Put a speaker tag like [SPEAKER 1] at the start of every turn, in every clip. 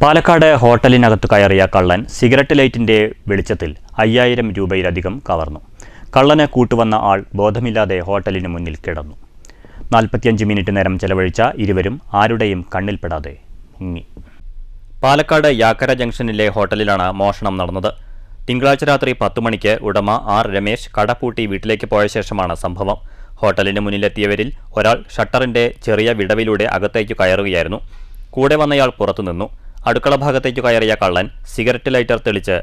[SPEAKER 1] പാലക്കാട് ഹോട്ടലിനകത്ത് കയറിയ കള്ളൻ സിഗരറ്റ് ലൈറ്റിന്റെ വെളിച്ചത്തിൽ 5000 രൂപയിലധികം കവർന്നു. കള്ളന് കൂട്ടുവന്ന ആൾ ബോധമില്ലാതെ ഹോട്ടലിന് മുന്നിൽ കിടന്നു. 45 മിനിറ്റ് നേരം ചെലവഴിച്ച ഇരുവരും ആരുടെയും കണ്ണിൽപ്പെടാതെ മുങ്ങി. പാലക്കാട് യാക്കര ജംഗ്ഷനിലെ ഹോട്ടലിലാണ് മോഷണം നടന്നത്. തിങ്കളാഴ്ച രാത്രി 10 മണിക്ക് ഉടമ ആർ രമേശ് കടപൂട്ടി വീട്ടിലേക്ക് പോയ ശേഷമാണ് സംഭവം. ഹോട്ടലിന് മുന്നിലെത്തിയവരിൽ ഒരാൾ ഷട്ടറിന്റെ ചെറിയ വിടവിലൂടെ അകത്തേക്ക് കയറുകയായിരുന്നു. കൂടെ വന്നയാൾ പുറത്തുനിന്നു. അടുക്കള ഭാഗത്തേക്ക് കയറിയ കള്ളൻ സിഗരറ്റ് ലൈറ്റർ തെളിച്ച്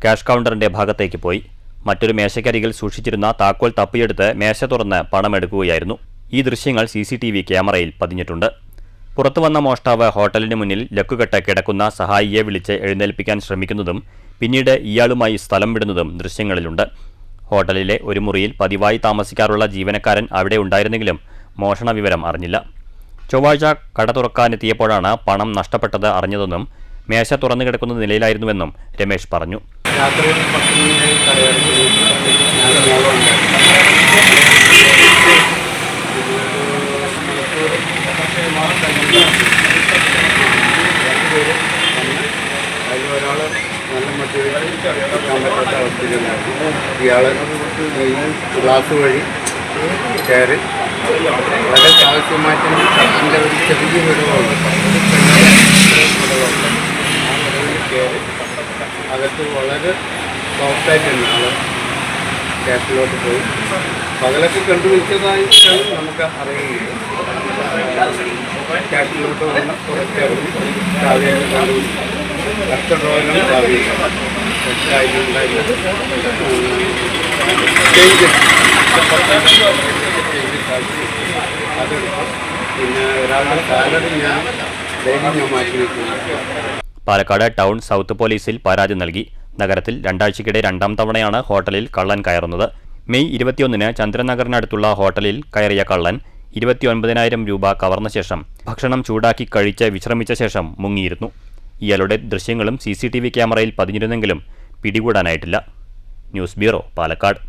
[SPEAKER 1] ക്യാഷ് കൗണ്ടറിന്റെ ഭാഗത്തേക്ക് പോയി. മറ്റൊരു മേശയ്ക്കരികിൽ സൂക്ഷിച്ചിരുന്ന താക്കോൽ തപ്പിയെടുത്ത് മേശ തുറന്ന് പണമെടുക്കുകയായിരുന്നു. ഈ ദൃശ്യങ്ങൾ CCTV ക്യാമറയിൽ പതിഞ്ഞിട്ടുണ്ട്. പുറത്തുവന്ന മോഷ്ടാവ് ഹോട്ടലിന് മുന്നിൽ ലക്കുകെട്ട് കിടക്കുന്ന സഹായിയെ വിളിച്ച് എഴുന്നേൽപ്പിക്കാൻ ശ്രമിക്കുന്നതും പിന്നീട് ഇയാളുമായി സ്ഥലം വിടുന്നതും ദൃശ്യങ്ങളിലുണ്ട്. ഹോട്ടലിലെ ഒരു മുറിയിൽ പതിവായി താമസിക്കാറുള്ള ജീവനക്കാരൻ അവിടെ ഉണ്ടായിരുന്നെങ്കിലും മോഷണ വിവരം അറിഞ്ഞില്ല. ചൊവ്വാഴ്ച കട തുറക്കാനെത്തിയപ്പോഴാണ് പണം നഷ്ടപ്പെട്ടത് അറിഞ്ഞതെന്നും മേശ തുറന്നു കിടക്കുന്ന നിലയിലായിരുന്നുവെന്നും രമേശ് പറഞ്ഞു.
[SPEAKER 2] ഇയാള് ഗ്ലാസ് വഴി കയറി വളരെ ആവശ്യമായിട്ട് അതിൻ്റെ ഒരു ചെറിയ വിടവുണ്ട്. കയറി അകത്ത് വളരെ സോഫ്റ്റായിട്ടുണ്ട്. ആള് ക്യാഷിലോട്ട് പോയി പകലൊക്കെ കണ്ടുപിടിച്ചതായിട്ടാണ് നമുക്ക് അറിയുന്നത്. ക്യാഷിലോട്ട് വന്ന് കുറച്ച് ചാവിയൊക്കെ കണ്ടുപിടിച്ചു. അടുത്ത ഡ്രോയിലും ചാവിയില്ല. ഉണ്ടായിരുന്നത് അതെടുക്കും. പിന്നെ ഒരാളുടെ സാലറി ഞാൻ മാറ്റി വയ്ക്കുന്നു.
[SPEAKER 1] പാലക്കാട് ടൗൺ സൗത്ത് പോലീസിൽ പരാതി നൽകി. നഗരത്തിൽ രണ്ടാഴ്ചയ്ക്കിടെ 2ാം തവണയാണ് ഹോട്ടലിൽ കള്ളൻ കയറുന്നത്. മെയ് 21-ന് ചന്ദ്രനഗറിനടുത്തുള്ള ഹോട്ടലിൽ കയറിയ കള്ളൻ 29,000 രൂപ കവർന്ന ശേഷം ഭക്ഷണം ചൂടാക്കി കഴിച്ച് വിശ്രമിച്ച ശേഷം മുങ്ങിയിരുന്നു. ഇയാളുടെ ദൃശ്യങ്ങളും CCTV ക്യാമറയിൽ പതിഞ്ഞിരുന്നെങ്കിലും പിടികൂടാനായിട്ടില്ല. News bureau, Palakkad.